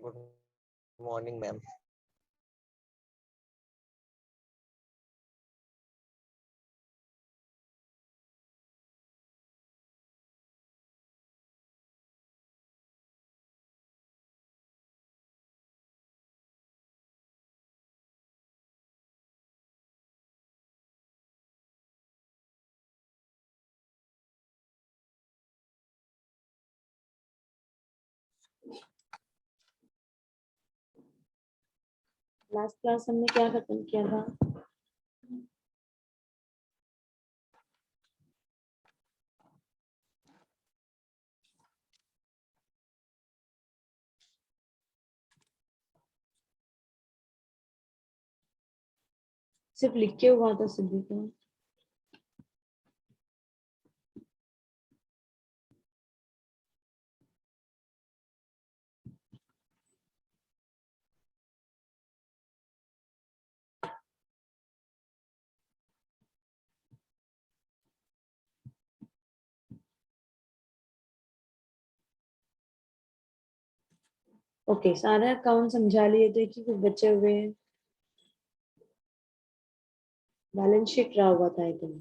Good morning ma'am. Last class हमने क्या खत्म किया था? सिर्फ लिख के हुआ था सिद्धि का। ओके, सारे अकाउंट समझा लिए थे कि कुछ बचे हुए हैं। बैलेंस शीट रहा हुआ था एकदम।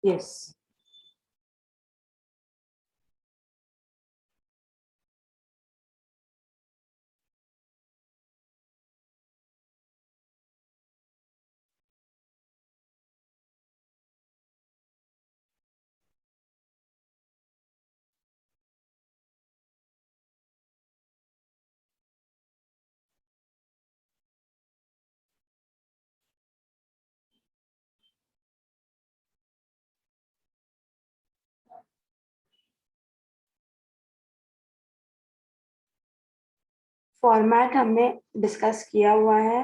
यस। फॉर्मेट हमने डिस्कस किया हुआ है।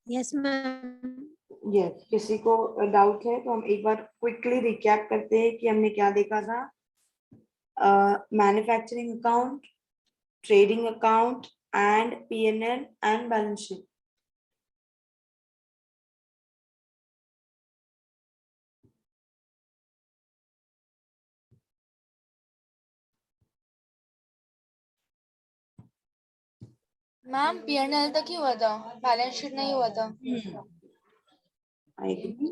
Yes ma'am. यस, किसी को डाउट है तो हम एक बार क्विकली रिकैप करते हैं कि हमने क्या देखा था। Manufacturing account, trading account and P&L and balance sheet. Ma'am P&L तक ही हुआ था, बैलेंस शीट नहीं हुआ था। I agree.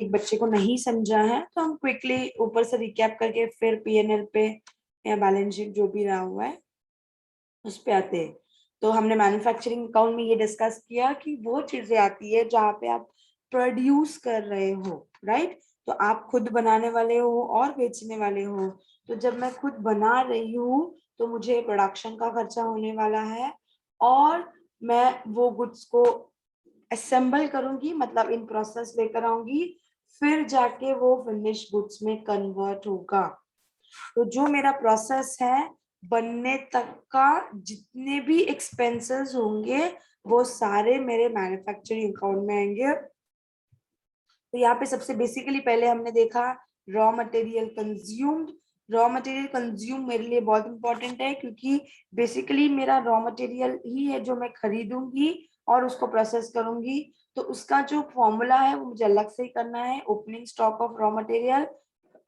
एक बच्चे को नहीं समझा है तो हम क्विकली ऊपर से रिकैप करके फिर पीएनएल पे या बैलेंस शीट जो भी रहा हुआ है उस पे आते हैं। तो हमने मैन्युफैक्चरिंग अकाउंट में ये डिस्कस किया कि वो चीजें आती है जहाँ पे आप प्रोड्यूस कर रहे हो, राइट। तो आप खुद बनाने वाले हो और बेचने वाले हो। तो जब मैं खुद बना रही हूँ तो मुझे प्रोडक्शन का खर्चा होने वाला है और मैं वो गुड्स को असेंबल करूंगी, मतलब इन प्रोसेस लेकर आऊंगी, फिर जाके वो फिनिश गुड्स में कन्वर्ट होगा। तो जो मेरा प्रोसेस है बनने तक का जितने भी एक्सपेंसेस होंगे वो सारे मेरे मैन्युफैक्चरिंग अकाउंट में आएंगे। तो यहाँ पे सबसे बेसिकली पहले हमने देखा raw material consumed. Raw material consume मेरे लिए बहुत इंपॉर्टेंट है क्योंकि बेसिकली मेरा रॉ मटेरियल ही है जो मैं खरीदूंगी और उसको प्रोसेस करूंगी। तो उसका जो फॉर्मूला है वो मुझे अलग से ही करना है। Opening stock of raw material,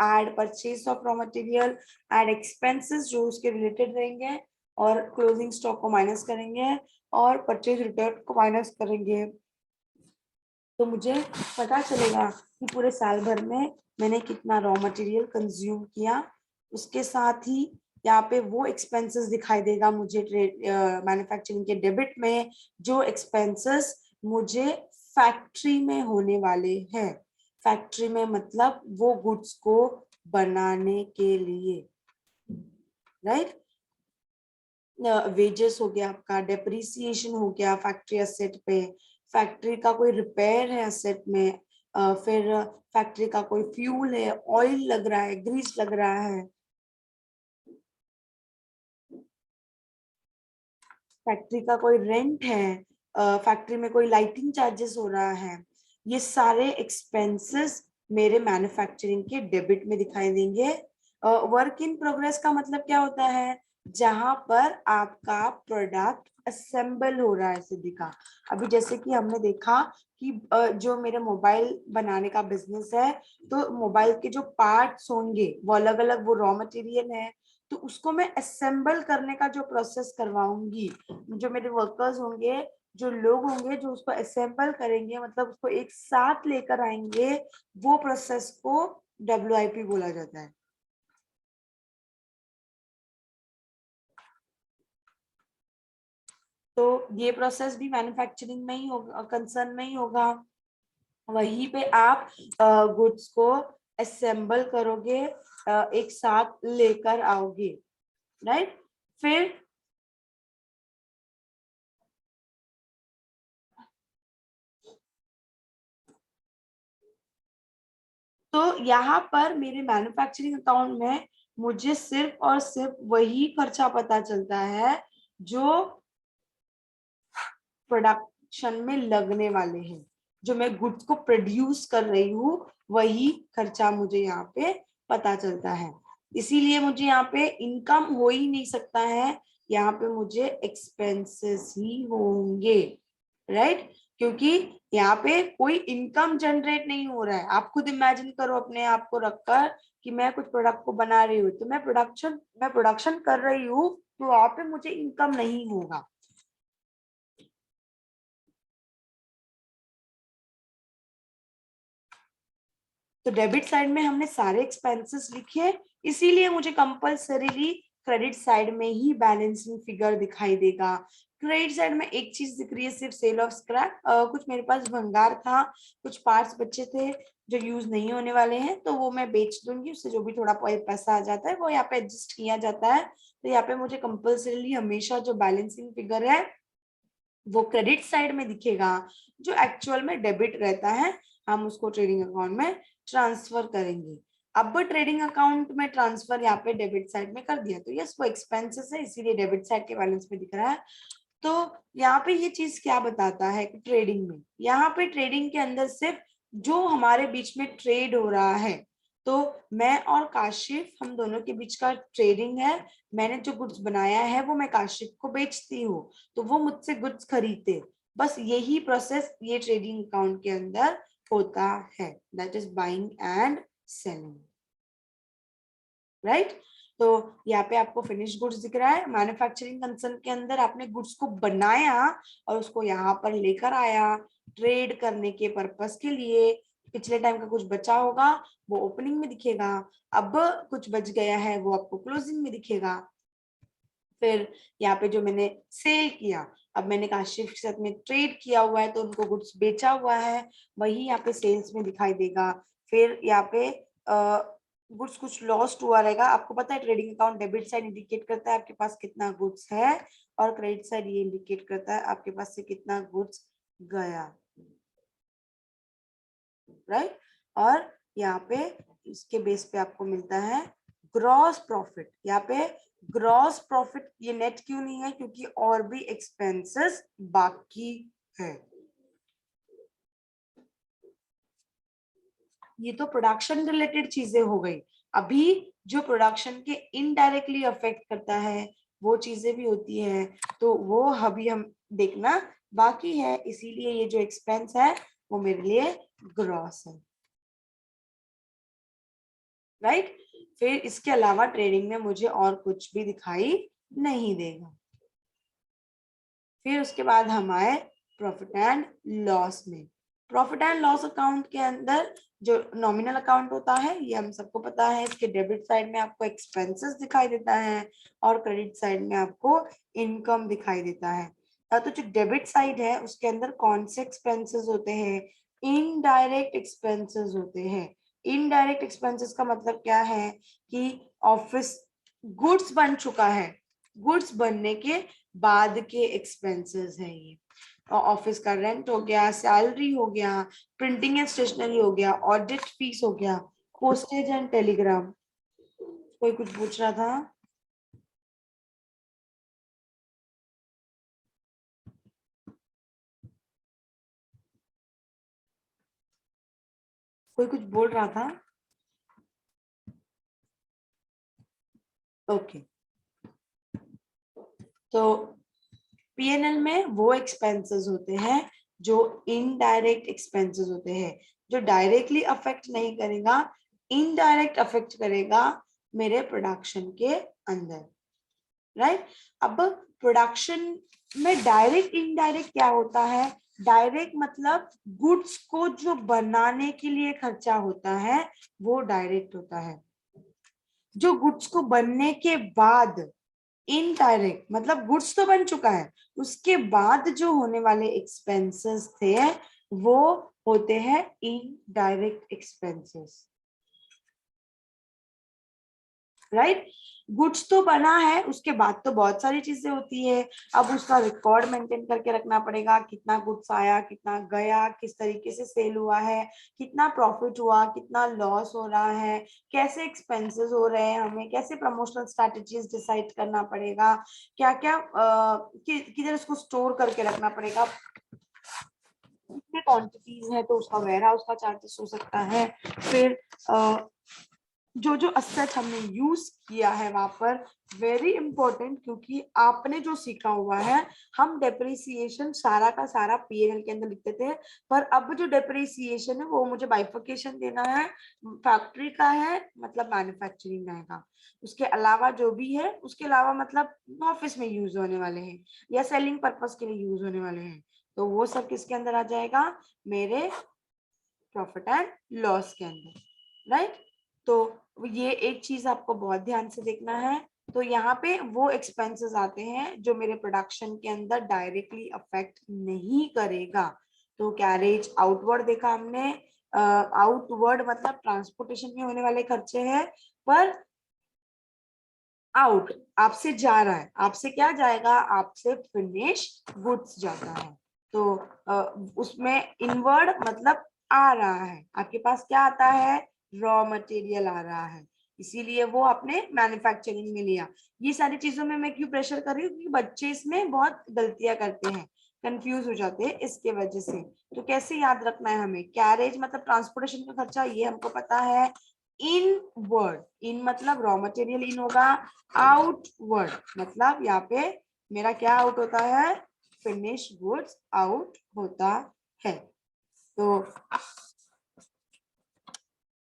add purchase of raw material, add expenses जो उसके रिलेटेड रहेंगे, और क्लोजिंग स्टॉक को माइनस करेंगे और परचेज रिटर्न को माइनस करेंगे। तो मुझे पता चलेगा कि पूरे साल भर में मैंने कितना रॉ मटेरियल कंज्यूम किया। उसके साथ ही यहाँ पे वो एक्सपेंसेस दिखाई देगा मुझे मैन्युफैक्चरिंग के डेबिट में, जो एक्सपेंसेस मुझे फैक्ट्री में होने वाले हैं। फैक्ट्री में मतलब वो गुड्स को बनाने के लिए, राइट। वेजेस हो गया आपका, डेप्रिसिएशन हो गया फैक्ट्री एसेट पे, फैक्ट्री का कोई रिपेयर है एसेट में, फिर फैक्ट्री का कोई फ्यूल है, ऑयल लग रहा है, ग्रीस लग रहा है, फैक्ट्री का कोई रेंट है, फैक्ट्री में कोई लाइटिंग चार्जेस हो रहा है। ये सारे एक्सपेंसेस मेरे मैन्युफैक्चरिंग के डेबिट में दिखाई देंगे। वर्क इन प्रोग्रेस का मतलब क्या होता है? जहां पर आपका प्रोडक्ट असेंबल हो रहा है सिद्धिका। अभी जैसे कि हमने देखा कि जो मेरे मोबाइल बनाने का बिजनेस है, तो मोबाइल के जो पार्ट्स होंगे वो अलग अलग, वो रॉ मटेरियल है। तो उसको मैं असेंबल करने का जो प्रोसेस करवाऊंगी, जो मेरे वर्कर्स होंगे, जो लोग होंगे जो उसको असेंबल करेंगे, मतलब उसको एक साथ लेकर आएंगे, वो प्रोसेस को WIP बोला जाता है। तो ये प्रोसेस भी मैन्युफैक्चरिंग में ही होगा, कंसर्न में ही होगा। वहीं पे आप गुड्स को असेंबल करोगे, एक साथ लेकर आओगे, राइट। फिर तो यहाँ पर मेरे मैन्युफैक्चरिंग अकाउंट में मुझे सिर्फ और सिर्फ वही खर्चा पता चलता है जो प्रोडक्शन में लगने वाले हैं। जो मैं गुड्स को प्रोड्यूस कर रही हूँ वही खर्चा मुझे यहाँ पे पता चलता है। इसीलिए मुझे यहाँ पे इनकम हो ही नहीं सकता है, यहाँ पे मुझे एक्सपेंसेस ही होंगे, राइट। क्योंकि यहाँ पे कोई इनकम जनरेट नहीं हो रहा है। आप खुद इमेजिन करो अपने आप को रखकर कि मैं कुछ प्रोडक्ट को बना रही हूँ, तो मैं प्रोडक्शन कर रही हूँ, तो वहां पे मुझे इनकम नहीं होगा। तो डेबिट साइड में हमने सारे एक्सपेंसेस लिखे, इसीलिए मुझे कंपल्सरीली क्रेडिट साइड में ही बैलेंसिंग फिगर दिखाई देगा। क्रेडिट साइड में एक चीज दिख रही है, सिर्फ सेल ऑफ स्क्रैप। कुछ मेरे पास भंगार था, कुछ पार्ट्स बचे थे जो यूज नहीं होने वाले हैं, तो वो मैं बेच दूंगी, उससे जो भी थोड़ा पैसा आ जाता है वो यहाँ पे एडजस्ट किया जाता है। तो यहाँ पे मुझे कंपल्सरीली हमेशा जो बैलेंसिंग फिगर है वो क्रेडिट साइड में दिखेगा। जो एक्चुअल में डेबिट रहता है हम उसको ट्रेडिंग अकाउंट में ट्रांसफर करेंगे। अब ट्रेडिंग अकाउंट में ट्रांसफर यहाँ पे डेबिट साइड में कर दिया, तो यस वो एक्सपेंसेस है, इसीलिए डेबिट साइड के बैलेंस में दिख रहा है। तो यहाँ पे ये चीज क्या बताता है कि ट्रेडिंग में, यहाँ पे ट्रेडिंग के अंदर सिर्फ जो हमारे बीच में ट्रेड हो रहा है, तो मैं और काशिफ हम दोनों के बीच का ट्रेडिंग है। मैंने जो गुड्स बनाया है वो मैं काशिफ को बेचती हूँ, तो वो मुझसे गुड्स खरीदते। बस यही प्रोसेस ये ट्रेडिंग अकाउंट के अंदर होता है, that is buying and selling, right. तो यहाँ पे आपको फिनिश गुड्स दिख रहा है। मैन्युफैक्चरिंग कंसर्न के अंदर आपने गुड्स को बनाया और उसको यहाँ पर लेकर आया ट्रेड करने के पर्पस के लिए। पिछले टाइम का कुछ बचा होगा वो ओपनिंग में दिखेगा, अब कुछ बच गया है वो आपको क्लोजिंग में दिखेगा। फिर यहाँ पे जो मैंने सेल किया, अब मैंने काशिफ के साथ में ट्रेड किया हुआ है तो उनको गुड्स बेचा हुआ है, वही यहाँ पे सेल्स में दिखाई देगा। फिर यहाँ पे गुड्स कुछ लॉस्ट हुआ रहेगा। आपको पता है trading account debit side indicate करता है आपके पास कितना गुड्स है, और क्रेडिट साइड ये इंडिकेट करता है आपके पास से कितना गुड्स गया, राइट। और यहाँ पे इसके बेस पे आपको मिलता है ग्रॉस प्रॉफिट। यहाँ पे ग्रॉस प्रॉफिट, ये नेट क्यों नहीं है, क्योंकि और भी एक्सपेंसेस बाकी है। ये तो प्रोडक्शन रिलेटेड चीजें हो गई। अभी जो प्रोडक्शन के इनडायरेक्टली अफेक्ट करता है वो चीजें भी होती है, तो वो अभी हम देखना बाकी है, इसीलिए ये जो एक्सपेंस है वो मेरे लिए ग्रॉस है, राइट। फिर इसके अलावा ट्रेडिंग में मुझे और कुछ भी दिखाई नहीं देगा। फिर उसके बाद हम आए प्रॉफिट एंड लॉस में। प्रॉफिट एंड लॉस अकाउंट के अंदर जो नॉमिनल अकाउंट होता है ये हम सबको पता है, इसके डेबिट साइड में आपको एक्सपेंसेस दिखाई देता है और क्रेडिट साइड में आपको इनकम दिखाई देता है। तो जो डेबिट साइड है उसके अंदर कौन से एक्सपेंसेस होते हैं, इनडायरेक्ट एक्सपेंसेस होते हैं। इनडायरेक्ट एक्सपेंसेस का मतलब क्या है कि ऑफिस गुड्स बन चुका है, गुड्स बनने के बाद के एक्सपेंसेस है ये। ऑफिस का रेंट हो गया, सैलरी हो गया, प्रिंटिंग एंड स्टेशनरी हो गया, ऑडिट फीस हो गया, पोस्टेज एंड टेलीग्राम। कोई कुछ पूछ रहा था? कोई कुछ बोल रहा था? ओके, तो पीएनएल में वो एक्सपेंसेस होते हैं जो इनडायरेक्ट एक्सपेंसेस होते हैं, जो डायरेक्टली अफेक्ट नहीं करेगा, इनडायरेक्ट अफेक्ट करेगा मेरे प्रोडक्शन के अंदर, राइट। अब प्रोडक्शन में डायरेक्ट इनडायरेक्ट क्या होता है? डायरेक्ट मतलब गुड्स को जो बनाने के लिए खर्चा होता है वो डायरेक्ट होता है। जो गुड्स को बनने के बाद, इनडायरेक्ट मतलब गुड्स तो बन चुका है, उसके बाद जो होने वाले एक्सपेंसेस थे वो होते हैं इनडायरेक्ट एक्सपेंसेस, राइट। गुड्स तो बना है, उसके बाद तो बहुत सारी चीजें होती है। अब उसका रिकॉर्ड मेंटेन करके रखना पड़ेगा, कितना गुड्स आया, कितना गया, किस तरीके से सेल हुआ है, कितना प्रॉफिट हुआ, कितना लॉस हो रहा है, कैसे एक्सपेंसेस हो रहे हैं, हमें कैसे प्रमोशनल स्ट्रैटेजीज डिसाइड करना पड़ेगा, क्या क्या किधर उसको स्टोर करके रखना पड़ेगा, कितने क्वांटिटीज है तो उसका वेयर हाउस का चार्जेस हो सकता है। फिर जो जो असेट हमने यूज किया है वहां पर, वेरी इंपॉर्टेंट, क्योंकि आपने जो सीखा हुआ है, हम डेप्रिसिएशन सारा का सारा पीएनएल के अंदर लिखते थे, पर अब जो डेप्रिसिएशन है वो मुझे बाइफर्केशन देना है, फैक्ट्री का है मतलब मैन्युफैक्चरिंग आएगा, उसके अलावा जो भी है, उसके अलावा मतलब ऑफिस में यूज होने वाले हैं या सेलिंग पर्पस के लिए यूज होने वाले हैं, तो वो सब किसके अंदर आ जाएगा, मेरे प्रॉफिट एंड लॉस के अंदर, राइट। तो ये एक चीज आपको बहुत ध्यान से देखना है। तो यहाँ पे वो एक्सपेंसेस आते हैं जो मेरे प्रोडक्शन के अंदर डायरेक्टली अफेक्ट नहीं करेगा। तो कैरेज आउटवर्ड देखा हमने, आउटवर्ड मतलब ट्रांसपोर्टेशन में होने वाले खर्चे हैं, पर आउट आपसे जा रहा है, आपसे क्या जाएगा, आपसे फिनिश गुड्स जाता है, तो उसमें इनवर्ड मतलब आ रहा है, आपके पास क्या आता है, रॉ मटेरियल आ रहा है, इसीलिए वो आपने मैन्युफैक्चरिंग में लिया। ये सारी चीजों में मैं क्यों प्रेशर कर रही हूँ, क्योंकि बच्चे इसमें बहुत गलतियां करते हैं, कंफ्यूज हो जाते हैं इसके वजह से। तो कैसे याद रखना है हमें, कैरेज मतलब ट्रांसपोर्टेशन का खर्चा, ये हमको पता है। इनवर्ड, इन मतलब रॉ मटेरियल इन होगा, आउटवर्ड मतलब यहाँ पे मेरा क्या आउट होता है, फिनिश गुड्स आउट होता है। तो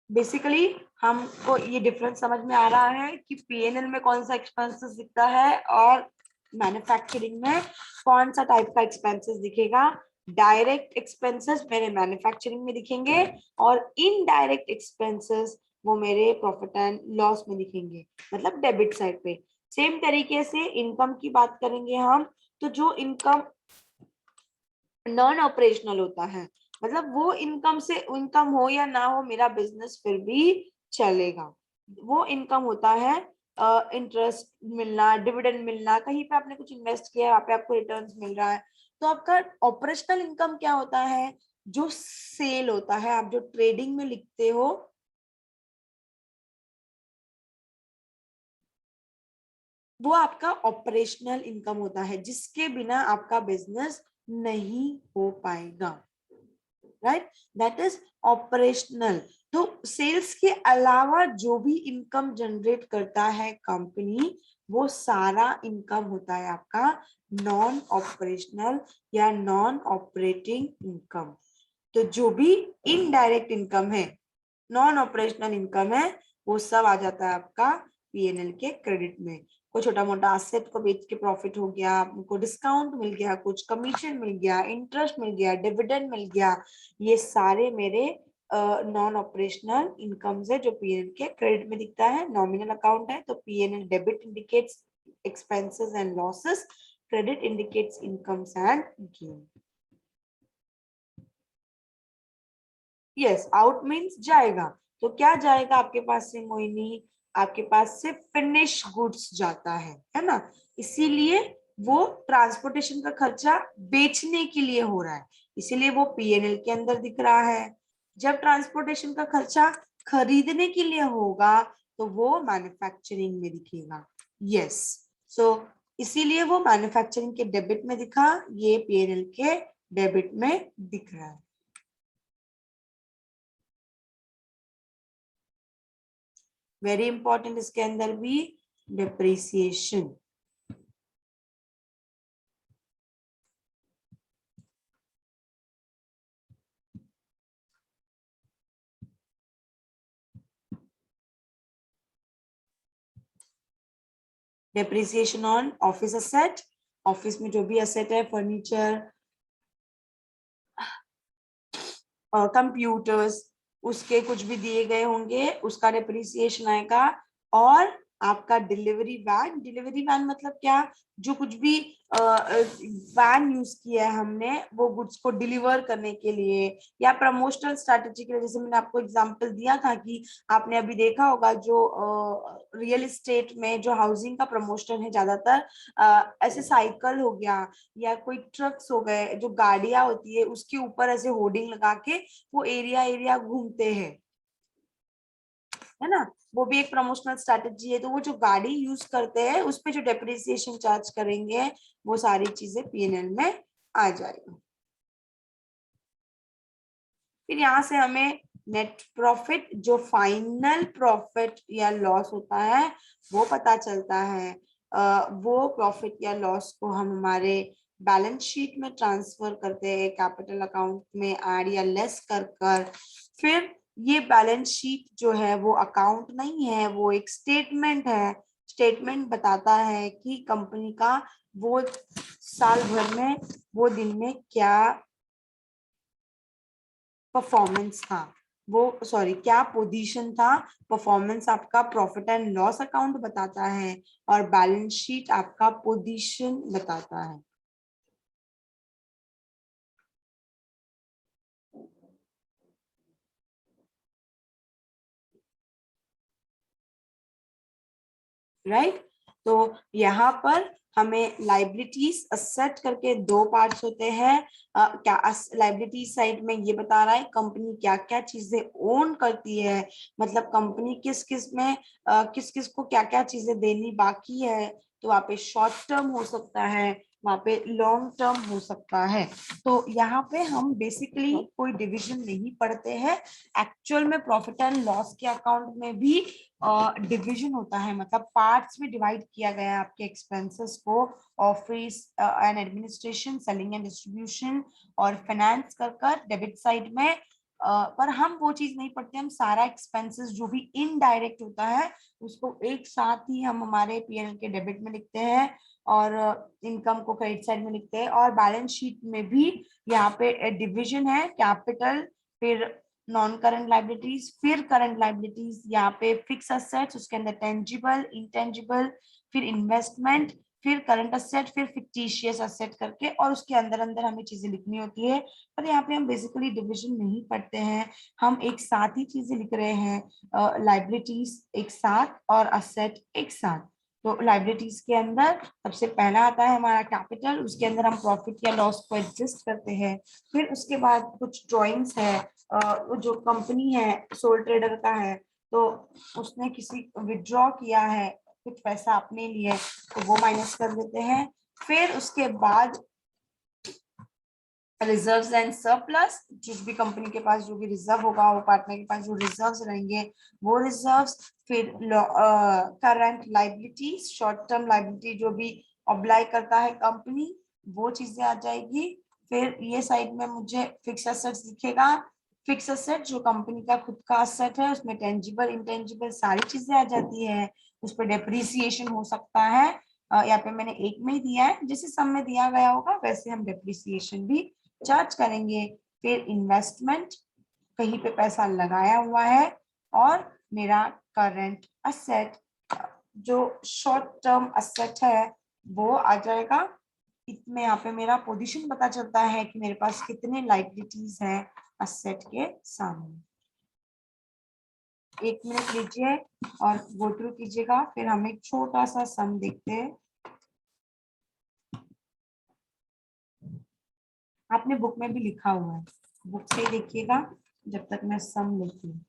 बेसिकली हमको ये डिफरेंस समझ में आ रहा है कि पीएनएल में कौन सा एक्सपेंसेस दिखता है और मैन्युफैक्चरिंग में कौन सा टाइप का एक्सपेंसेस दिखेगा। डायरेक्ट एक्सपेंसेस मेरे मैन्युफैक्चरिंग में दिखेंगे और इनडायरेक्ट एक्सपेंसेस वो मेरे प्रॉफिट एंड लॉस में दिखेंगे, मतलब डेबिट साइड पे। सेम तरीके से इनकम की बात करेंगे हम, तो जो इनकम नॉन ऑपरेशनल होता है, मतलब वो इनकम से इनकम हो या ना हो मेरा बिजनेस फिर भी चलेगा, वो इनकम होता है इंटरेस्ट मिलना, डिविडेंड मिलना, कहीं पे आपने कुछ इन्वेस्ट किया है वहां पे आपको रिटर्न्स मिल रहा है। तो आपका ऑपरेशनल इनकम क्या होता है? जो सेल होता है, आप जो ट्रेडिंग में लिखते हो, वो आपका ऑपरेशनल इनकम होता है, जिसके बिना आपका बिजनेस नहीं हो पाएगा, राइट? That is operational. तो सेल्स के अलावा जो भी इनकम जनरेट करता है कंपनी, वो सारा इनकम होता है आपका नॉन ऑपरेशनल या नॉन ऑपरेटिंग इनकम। तो जो भी इनडायरेक्ट इनकम है, नॉन ऑपरेशनल इनकम है, वो सब आ जाता है आपका पीएनएल के क्रेडिट में। कोई छोटा मोटा एसेट को बेच के प्रॉफिट हो गया, आपको डिस्काउंट मिल गया, कुछ कमीशन मिल गया, इंटरेस्ट मिल गया, डिविडेंड मिल गया, ये सारे मेरे नॉन ऑपरेशनल इनकम्स है जो पीएनएल के क्रेडिट में दिखता है। नॉमिनल अकाउंट है तो PNL debit indicates expenses and losses, credit indicates incomes and gain. Yes, out means जाएगा। तो क्या जाएगा आपके पास से मोहिनी? आपके पास से फिनिश गुड्स जाता है ना? इसीलिए वो ट्रांसपोर्टेशन का खर्चा बेचने के लिए हो रहा है, इसीलिए वो पीएनएल के अंदर दिख रहा है। जब ट्रांसपोर्टेशन का खर्चा खरीदने के लिए होगा तो वो मैन्युफैक्चरिंग में दिखेगा। यस, सो इसीलिए वो मैन्युफैक्चरिंग के डेबिट में दिखा, ये पीएनएल के डेबिट में दिख रहा है। वेरी इंपॉर्टेंट इसके अंदर भी depreciation. Depreciation on office asset, office में जो भी असेट है, फर्नीचर, कंप्यूटर्स, उसके कुछ भी दिए गए होंगे उसका डिप्रिसिएशन आएगा। और आपका डिलीवरी वैन मतलब क्या? जो कुछ भी वैन यूज किया है हमने वो गुड्स को डिलीवर करने के लिए या प्रमोशनल स्ट्रैटेजी के लिए, जैसे मैंने आपको एग्जांपल दिया था कि आपने अभी देखा होगा जो रियल एस्टेट में जो हाउसिंग का प्रमोशन है, ज्यादातर ऐसे साइकिल हो गया या कोई ट्रक्स हो गए, जो गाड़ियां होती है उसके ऊपर ऐसे होर्डिंग लगा के वो एरिया एरिया घूमते हैं, है ना? वो भी एक प्रमोशनल स्ट्रैटेजी है। तो वो जो गाड़ी यूज करते हैं उस पे जो डेप्रिसिएशन चार्ज करेंगे वो सारी चीजें पीएनएल में आ जाएगा। फिर यहाँ से हमें नेट प्रॉफिट, जो फाइनल प्रॉफिट या लॉस होता है वो पता चलता है। वो प्रॉफिट या लॉस को हम हमारे बैलेंस शीट में ट्रांसफर करते हैं, कैपिटल अकाउंट में ऐड या लेस कर कर। फिर ये बैलेंस शीट जो है वो अकाउंट नहीं है, वो एक स्टेटमेंट है। स्टेटमेंट बताता है कि कंपनी का वो साल भर में, वो दिन में क्या परफॉर्मेंस था, वो सॉरी क्या पोजीशन था। परफॉर्मेंस आपका प्रॉफिट एंड लॉस अकाउंट बताता है और बैलेंस शीट आपका पोजीशन बताता है। राइट? तो यहाँ पर हमें लाइबिलिटीज असेट करके दो पार्ट्स होते हैं। क्या लाइबिलिटी साइड में ये बता रहा है कंपनी क्या क्या चीजें ओन करती है, मतलब कंपनी किस किस में किस किस को क्या क्या चीजें देनी बाकी है। तो वहाँ पे शॉर्ट टर्म हो सकता है, वहाँ पे लॉन्ग टर्म हो सकता है। तो यहाँ पे हम बेसिकली कोई डिविजन नहीं पढ़ते हैं। एक्चुअल में प्रॉफिट एंड लॉस के अकाउंट में भी डिविजन होता है, मतलब पार्ट्स में डिवाइड किया गया है आपके एक्सपेंसेस को। Office and administration, selling and distribution और फाइनेंस कर डेबिट साइड में। पर हम वो चीज नहीं पढ़ते, हम सारा एक्सपेंसेस जो भी इनडायरेक्ट होता है उसको एक साथ ही हम हमारे पीएनएल के डेबिट में लिखते हैं और इनकम को क्रेडिट साइड में लिखते हैं। और बैलेंस शीट में भी यहाँ पे डिविजन है, कैपिटल, फिर नॉन करंट लाइबिलिटीज, फिर करंट लाइबिलिटीज, यहाँ पे फिक्स असेट्स, उसके अंदर टेंजिबल, इंटेंजिबल, फिर इन्वेस्टमेंट, फिर करंट असेट, फिर फिक्टिशियस असेट करके, और उसके अंदर अंदर हमें चीजें लिखनी होती है। पर यहाँ पे हम बेसिकली डिविजन नहीं पढ़ते हैं, हम एक साथ ही चीजें लिख रहे हैं, लाइबिलिटीज एक साथ और असेट एक साथ। तो लाइबिलिटीज के अंदर सबसे पहला आता है हमारा कैपिटल, उसके अंदर हम प्रॉफिट या लॉस को एडजस्ट करते हैं। फिर उसके बाद कुछ ड्रॉइंग्स है, जो कंपनी है सोल ट्रेडर का है, तो उसने किसी विड्रॉ किया है कुछ पैसा अपने लिए, तो वो माइनस कर देते हैं। फिर उसके बाद रिजर्व्स एंड सरप्लस, जिस भी कंपनी के पास जो भी रिजर्व होगा, वो पार्टनर के पास जो रिजर्व्स रहेंगे वो रिजर्व्स। फिर current liabilities, short term liability जो भी ऑब्लाई करता है कंपनी, वो चीजें आ जाएगी। फिर ये साइड में मुझे फिक्स एसेट्स दिखेगा, फिक्स एसेट जो कंपनी का खुद का एसेट है, उसमें टेंजिबल इंटेंजिबल सारी चीजें आ जाती है, उस पर डेप्रिसिएशन हो सकता है। यहाँ पे मैंने एक में ही दिया है, जैसे सब में दिया गया होगा वैसे हम डेप्रिसिएशन भी चार्ज करेंगे। फिर इन्वेस्टमेंट, कहीं पे पैसा लगाया हुआ है, और मेरा करंट असेट जो शॉर्ट टर्म असेट है वो आ जाएगा। इसमें यहाँ पे मेरा पोजीशन पता चलता है कि मेरे पास कितने लाइबिलिटीज है असेट के सामने। 1 मिनट लीजिए और गो थ्रू कीजिएगा, फिर हम एक छोटा सा सम देखते हैं। आपने बुक में भी लिखा हुआ है, बुक से ही देखिएगा जब तक मैं सम लिखती हूँ।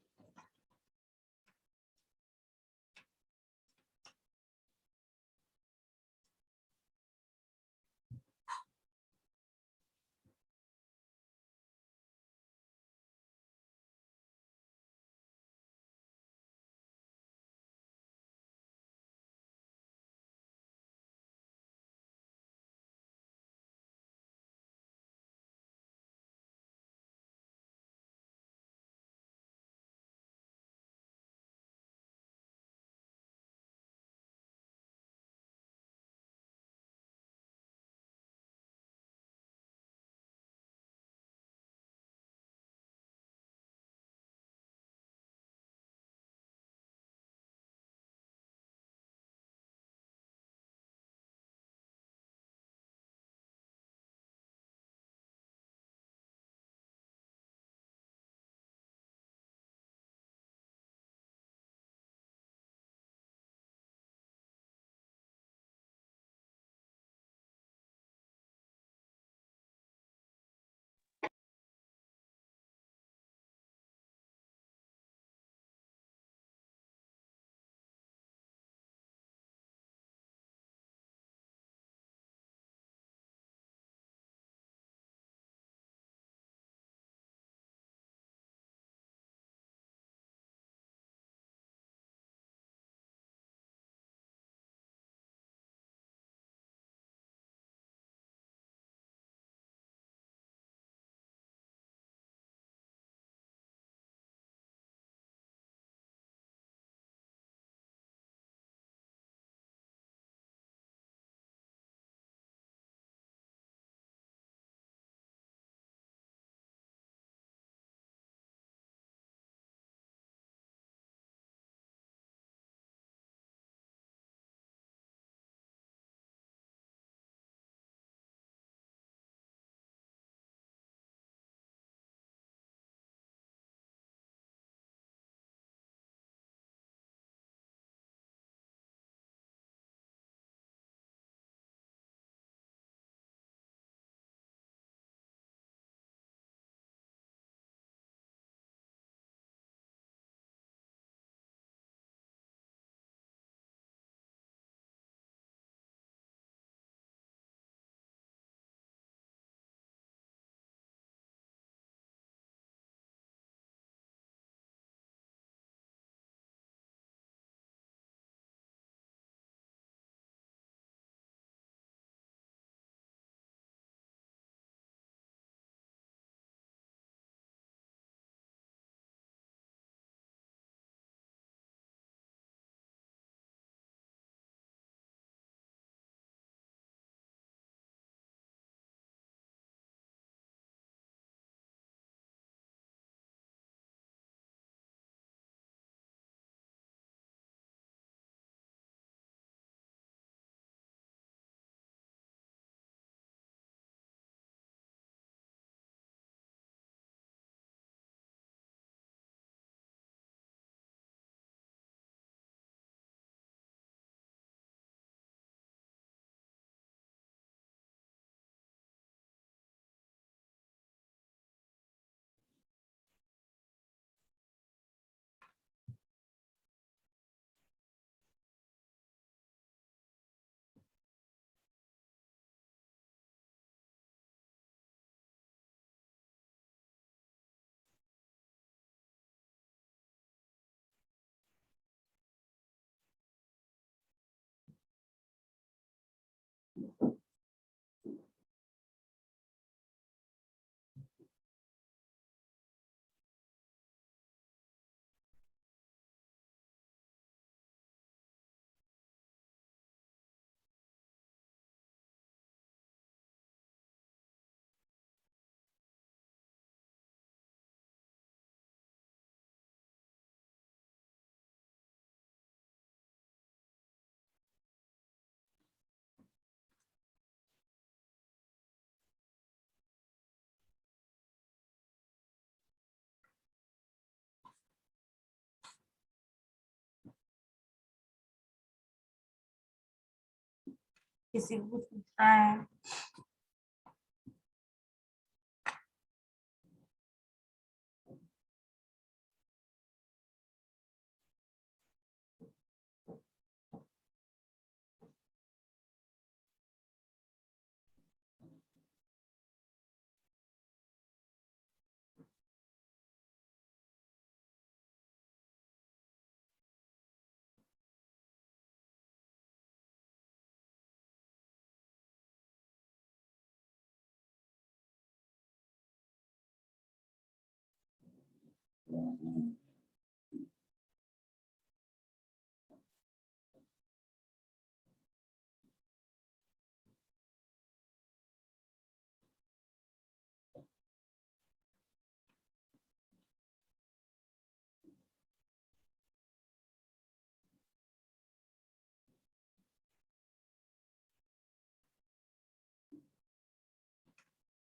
किसी को कुछ पूछना है?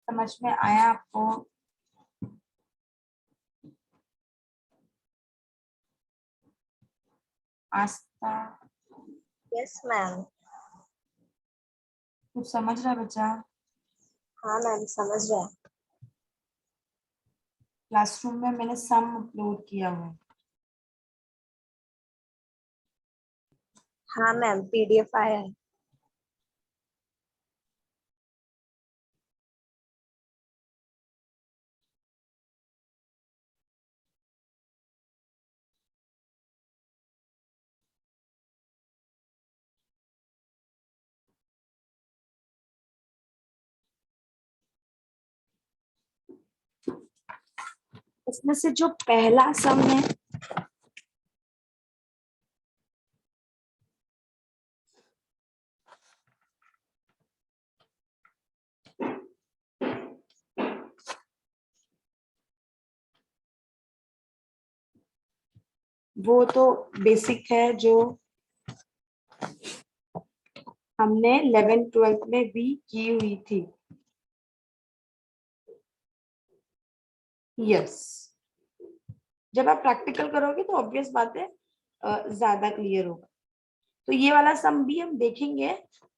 समझ में आया आपको? आस्था यस मैम। कुछ समझ रहा है बच्चा? हाँ मैम समझ रहे हैं। क्लासरूम में मैंने सम अपलोड किया हुआ है। हाँ मैम पीडीएफ आया है। इसमें से जो पहला सम है वो तो बेसिक है, जो हमने 11th-12th में भी की हुई थी। यस, जब आप प्रैक्टिकल करोगे तो ऑब्वियस बात है ज्यादा क्लियर होगा। तो ये वाला सम भी हम देखेंगे,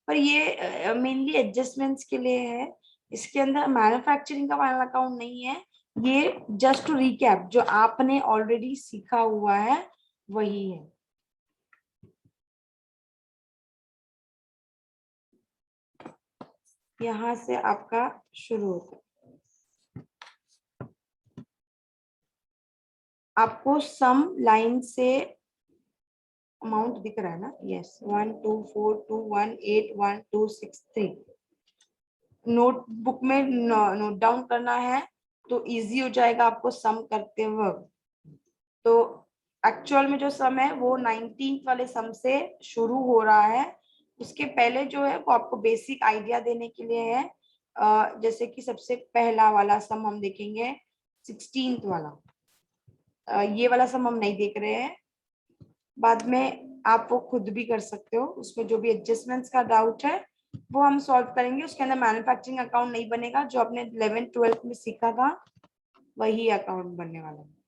पर ये मेनली एडजस्टमेंट्स के लिए है। इसके अंदर मैन्युफैक्चरिंग का फाइनल अकाउंट नहीं है। ये जस्ट टू रिकैप, जो आपने ऑलरेडी सीखा हुआ है वही है। यहां से आपका शुरू होता है। आपको सम लाइन से अमाउंट दिख रहा है ना? यस, 124218126 नोटबुक में नोट डाउन करना है तो इजी हो जाएगा आपको सम करते वक्त। तो एक्चुअल में जो सम है वो 19th वाले सम से शुरू हो रहा है। उसके पहले जो है वो आपको बेसिक आइडिया देने के लिए है। जैसे कि सबसे पहला वाला सम हम देखेंगे, 16th वाला। ये वाला सम हम नहीं देख रहे हैं, बाद में आप वो खुद भी कर सकते हो। उसमें जो भी एडजस्टमेंट्स का डाउट है वो हम सॉल्व करेंगे। उसके अंदर मैन्युफैक्चरिंग अकाउंट नहीं बनेगा, जो आपने 11th-12th में सीखा था वही अकाउंट बनने वाला है।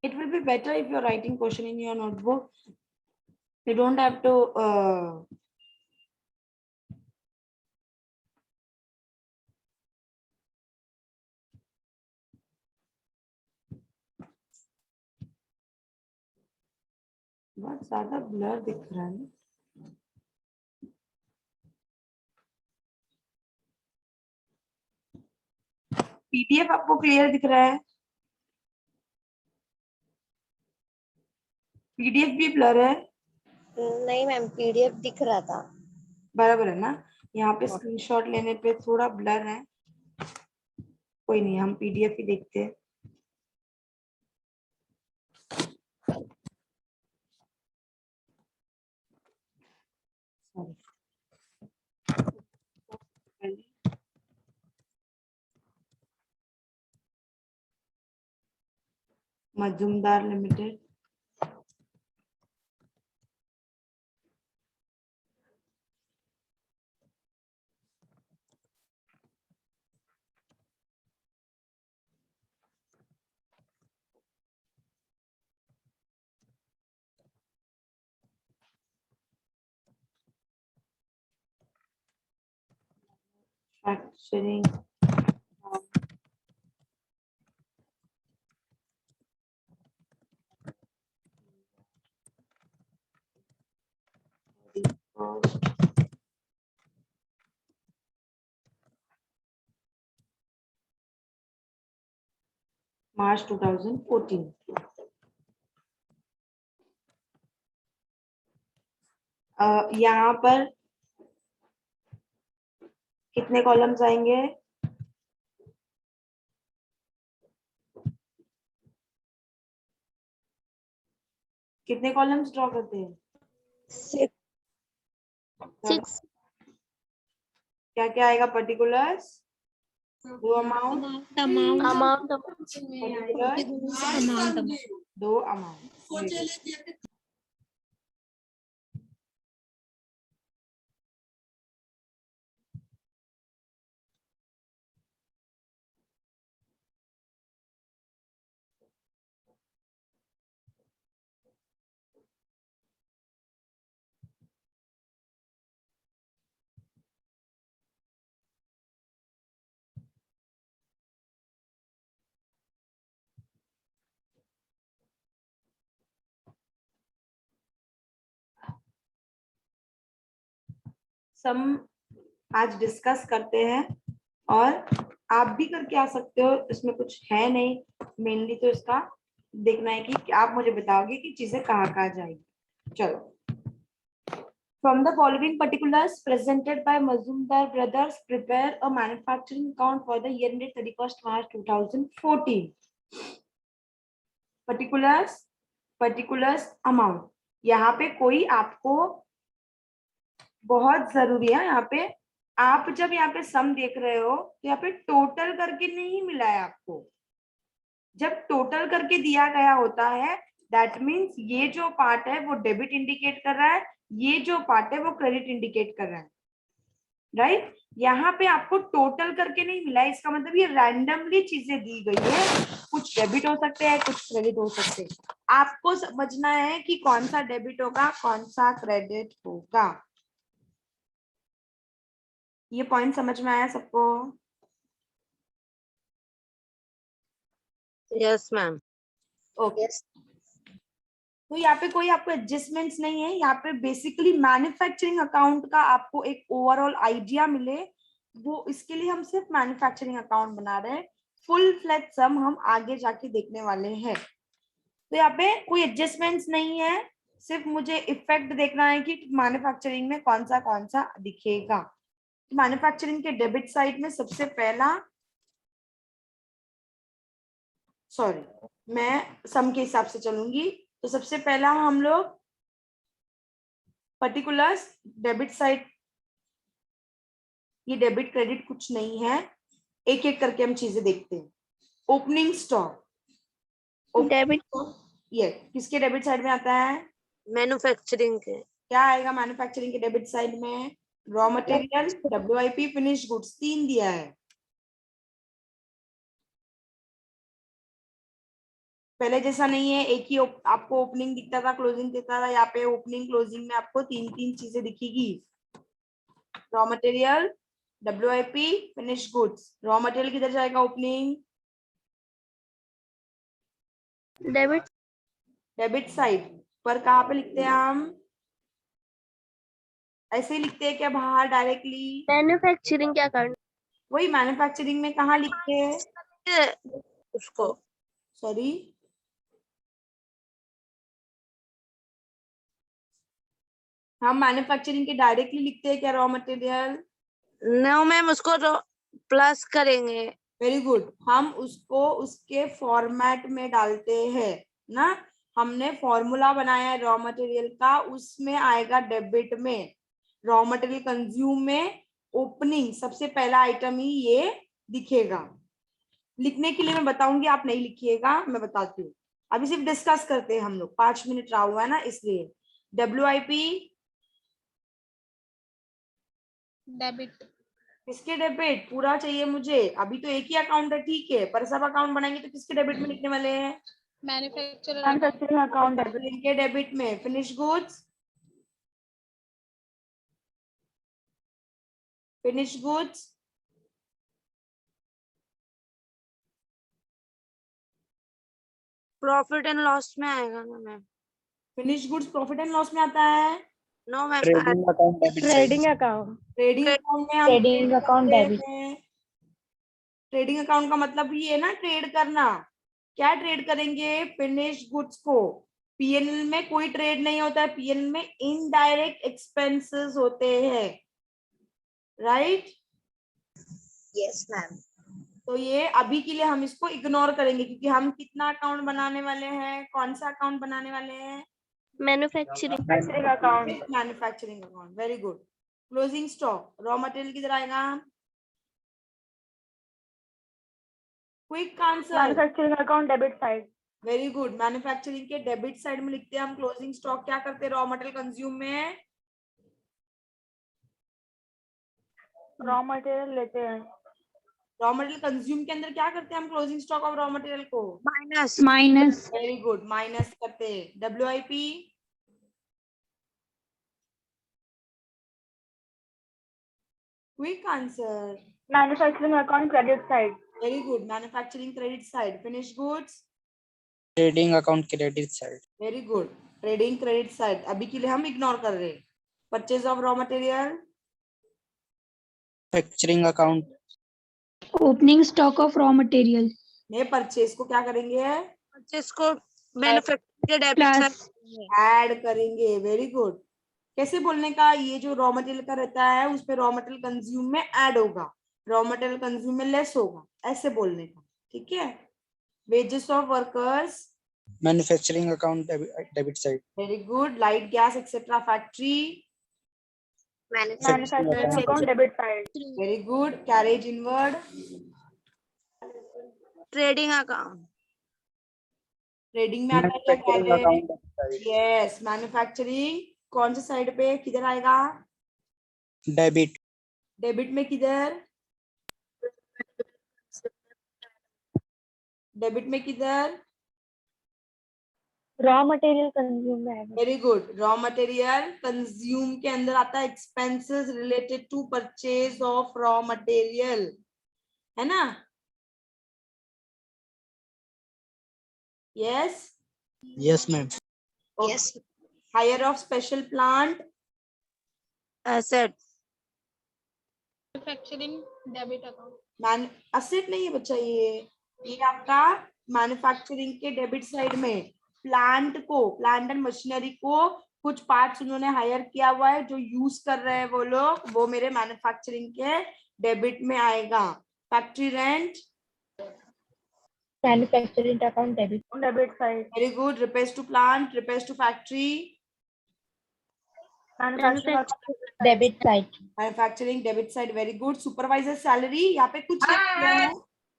It will be better if you're writing question in your notebook. You don't have to बहुत ज्यादा ब्लर दिख रहा है। पीडीएफ आपको क्लियर दिख रहा है? पीडीएफ भी ब्लर है? नहीं मैम, पीडीएफ दिख रहा था। बराबर है ना? यहाँ पे स्क्रीनशॉट लेने पे थोड़ा ब्लर है, कोई नहीं, हम पीडीएफ ही देखते हैं। मजूमदार लिमिटेड, मैन्युफैक्चरिंग, मार्च 2014। यहाँ पर कितने कॉलम्स आएंगे? कितने कॉलम्स ड्रॉ करते हैं? 6 क्या क्या आएगा? पर्टिकुलर्स, दो अमाउंट, अमाउंट। पर्टिकुलर्स, दो अमाउंट। सम आज डिस्कस करते हैं और आप भी करके आ सकते हो, इसमें कुछ है नहीं। मेनली तो इसका देखना है कि आप मुझे बताओगे कि चीजें कहाँ जाएगी। चलो, from the following particulars presented by Mazumdar brothers, prepare a manufacturing account for the year ended 31st March 2014. particulars amount, यहाँ पे कोई आपको बहुत जरूरी है। यहाँ पे आप जब यहाँ पे सम देख रहे हो तो यहाँ पे टोटल करके नहीं मिला है आपको। जब टोटल करके दिया गया होता है दैट मीन्स ये जो पार्ट है वो डेबिट इंडिकेट कर रहा है, ये जो पार्ट है वो क्रेडिट इंडिकेट कर रहा है, राइट? यहाँ पे आपको टोटल करके नहीं मिला है, इसका मतलब ये रैंडमली चीजें दी गई है। कुछ डेबिट हो सकते हैं, कुछ क्रेडिट हो सकते हैं। आपको समझना है कि कौन सा डेबिट होगा, कौन सा क्रेडिट होगा। ये पॉइंट समझ में आया सबको? Yes ma'am. ओके। तो यहाँ पे कोई आपको एडजस्टमेंट्स नहीं है, यहाँ पे बेसिकली मैन्युफैक्चरिंग अकाउंट का आपको एक ओवरऑल आइडिया मिले, वो इसके लिए हम सिर्फ मैन्युफैक्चरिंग अकाउंट बना रहे हैं। फुल फ्लैट सम हम आगे जाके देखने वाले हैं। तो यहाँ पे कोई एडजस्टमेंट्स नहीं है, सिर्फ मुझे इफेक्ट देखना है कि मैन्युफैक्चरिंग में कौन सा दिखेगा। मैन्युफैक्चरिंग के डेबिट साइड में सबसे पहला, सॉरी मैं सम के हिसाब से चलूंगी, तो सबसे पहला हम लोग पर्टिकुलर्स डेबिट साइड, ये डेबिट क्रेडिट कुछ नहीं है, एक एक करके हम चीजें देखते हैं। ओपनिंग स्टॉक डेबिट ये किसके डेबिट साइड में आता है? मैन्युफैक्चरिंग के। क्या आएगा मैन्युफैक्चरिंग के डेबिट साइड में? Raw material, WIP, finish goods, 3 दिया है। पहले जैसा नहीं है एक ही आपको ओपनिंग दिखता था, क्लोजिंग दिखता था। यहाँ पे ओपनिंग क्लोजिंग में आपको 3 चीजें दिखेगी। Raw material, WIP, finish goods. Raw material किधर जाएगा? ओपनिंग डेबिट डेबिट साइड, पर कहाँ पे लिखते हैं हम? ऐसे ही लिखते हैं क्या बाहर डायरेक्टली? मैन्युफैक्चरिंग क्या करना वही मैन्युफैक्चरिंग में कहाँ लिखते हैं? है उसको? सॉरी, हम मैन्युफैक्चरिंग के डायरेक्टली लिखते हैं क्या रॉ मटेरियल? नो मैम, उसको तो प्लस करेंगे। वेरी गुड, हम उसको उसके फॉर्मेट में डालते हैं ना। हमने फॉर्मूला बनाया है रॉ मटेरियल का, उसमें आएगा डेबिट में। रॉ मटेरियल कंज्यूम में ओपनिंग सबसे पहला आइटम ही ये दिखेगा। लिखने के लिए मैं बताऊंगी, आप नहीं लिखिएगा, मैं बताती हूँ। अभी सिर्फ डिस्कस करते हैं हम लोग, 5 मिनट रहा हुआ है ना इसलिए। WIP debit. किसके डेबिट? पूरा चाहिए मुझे। अभी तो एक ही अकाउंट है, ठीक है, पर सब अकाउंट बनाएंगे तो किसके डेबिट में लिखने वाले हैं? मैन्युफैक्चरिंग अकाउंट के डेबिट में। Finish goods, finish goods profit and loss में आएगा ना ma'am? Finish goods profit and loss में आता है। No ma'am, trading account debit trading account. Trading account में हम Trading account debit. Trading account का मतलब ये है ना, ट्रेड करना। क्या ट्रेड करेंगे? फिनिश गुड्स को। पीएनएल में कोई ट्रेड नहीं होता है, पीएनएल में इनडायरेक्ट एक्सपेंसेस होते हैं, राइट? Yes ma'am. तो ये अभी के लिए हम इसको इग्नोर करेंगे, क्योंकि हम कितना अकाउंट बनाने वाले हैं? कौन सा अकाउंट बनाने वाले हैं? Manufacturing account. Manufacturing account, very good. Closing stock, raw material किधर आएगा? Quick answer. Manufacturing account debit side. Very good, manufacturing के डेबिट साइड में लिखते हैं हम क्लोजिंग स्टॉक। क्या करते हैं रॉ मटेरियल कंज्यूम में? रॉ मटेरियल लेते हैं। रॉ मटेरियल कंज्यूम के अंदर क्या करते हैं हम closing stock of raw material को? Minus. Minus. Very good, minus करते हैं। WIP quick answer. Manufacturing account credit side. Very good, manufacturing credit side. Finish goods, trading account credit side. Very good, trading credit side. अभी के लिए हम ignore कर रहे हैं। Purchase of raw material, manufacturing account Opening stock of raw material. ने purchase को क्या करेंगे? जिसको मैन्युफैक्चरिंग के डेबिट साइड Plus. ऐड करेंगे। Very good. कैसे बोलने का? ये जो रॉ मटेरियल का रहता है उस पे रॉ मटेरियल कंज्यूम में ऐड होगा, रॉ मटेरियल कंज्यूम में लेस होगा, ऐसे बोलने का, ठीक है? Wages of workers, manufacturing account debit side. Very good. Light gas etcetera factory, manufacturing account debit side. Very good. Carriage inward, trading account. Trading में आता है क्या? Manufacturing carriage, account debit side. Yes. Manufacturing कौन सी side पे किधर आएगा? Debit. Debit में किधर? डेबिट में किधर? रॉ मटेरियल कंज्यूम में आएगा। Very good, raw material consume के अंदर आता है expenses related to purchase of raw material, है ना? Yes yes ma'am. Yes. Hire of special plant, asset. Manufacturing debit account. Man asset नहीं है बच्चा, ये आपका मैन्युफैक्चरिंग के डेबिट साइड में प्लांट को, प्लांट एंड मशीनरी को कुछ पार्ट्स उन्होंने हायर किया हुआ है जो यूज कर रहे हैं वो लोग, वो मेरे मैन्युफैक्चरिंग के डेबिट में आएगा। Factory rent, manufacturing account debit side. Very good. Repairs to plant, repairs to factory, manufacturing debit side. Manufacturing debit side, very good. Supervisor salary, यहाँ पे कुछ नहीं दिया है।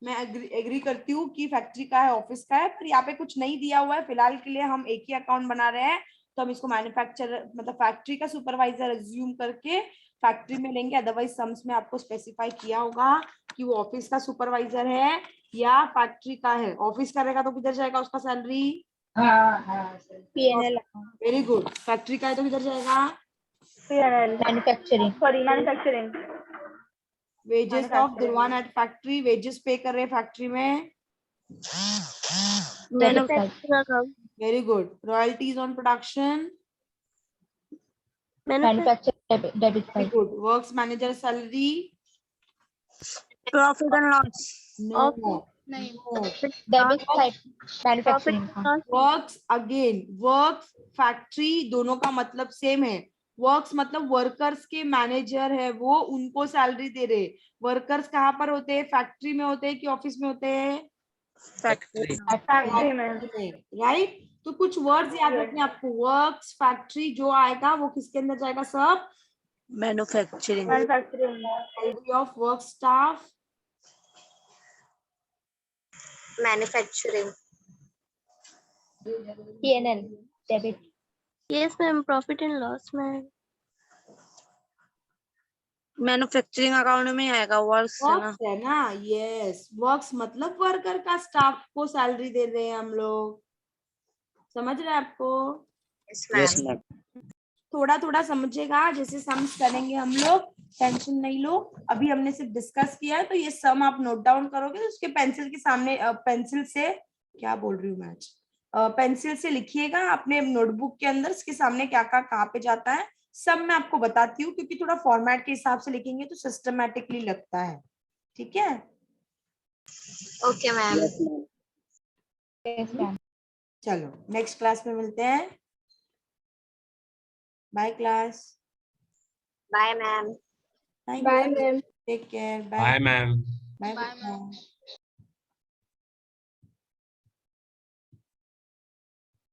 मैं एग्री करती हूँ कि फैक्ट्री का है, ऑफिस का है, पर यहाँ पे कुछ नहीं दिया हुआ है। फिलहाल के लिए हम एक ही अकाउंट बना रहे हैं, तो हम इसको मैन्युफैक्चर मतलब फैक्ट्री का सुपरवाइजर एज्यूम करके फैक्ट्री में लेंगे। अदरवाइज सम्स में आपको स्पेसिफाई किया होगा कि वो ऑफिस का सुपरवाइजर है या फैक्ट्री का है। ऑफिस का रहेगा तो किधर जाएगा उसका salary? PNL. Very good. Factory का है तो किधर जाएगा? पीएनएल। मैन्युफैक्चरिंग। वेजेस ऑफ दुरवान एट फैक्ट्री, वेजेस पे कर रहे हैं फैक्ट्री में, manufacturing account. Very good. Royalties on production. Manufacturing debit Very side. good. Works manager salary. Profit and loss. No. नहीं No. Debit side. Profit Manufacturing and account. loss. Works again works factory दोनों का मतलब same है. Works मतलब workers के manager है वो, उनको सैलरी दे रहे. वर्कर्स कहाँ पर होते हैं? फैक्ट्री में होते हैं कि ऑफिस में होते हैं? फैक्ट्री फैक्ट्री में. राइट. तो कुछ वर्ड्स याद रखने आपको. वर्क्स फैक्ट्री जो आएगा वो किसके अंदर जाएगा? सब. Manufacturing. Salary of work staff. Manufacturing. P&L debit. Yes ma'am. Profit and loss में मैन्युफैक्चरिंग अकाउंट में आएगा. वर्क्स है ना. वर्क्स है ना. यस. वर्क्स मतलब वर्कर का, स्टाफ को सैलरी दे रहे हैं हम लोग. समझ रहे हैं आपको? Yes ma'am. थोड़ा थोड़ा समझेगा. जैसे सम्स करेंगे हम लोग, टेंशन नहीं लो. अभी हमने सिर्फ डिस्कस किया है, तो ये सम आप नोट डाउन करोगे तो उसके पेंसिल के सामने, पेंसिल से क्या बोल रही हूँ मैं आज, पेंसिल से लिखिएगा अपने नोटबुक के अंदर. इसके सामने क्या क्या कहाँ पे जाता है सब मैं आपको बताती हूँ, क्योंकि थोड़ा फॉर्मेट के हिसाब से लिखेंगे तो सिस्टमेटिकली लगता है. ठीक है. Okay ma'am. Yes ma'am. Yes, ma'am. चलो नेक्स्ट क्लास में मिलते हैं. Bye class. Bye ma'am. Bye, ma'am. Take care. Bye. Bye, ma'am. Bye. Bye, ma'am.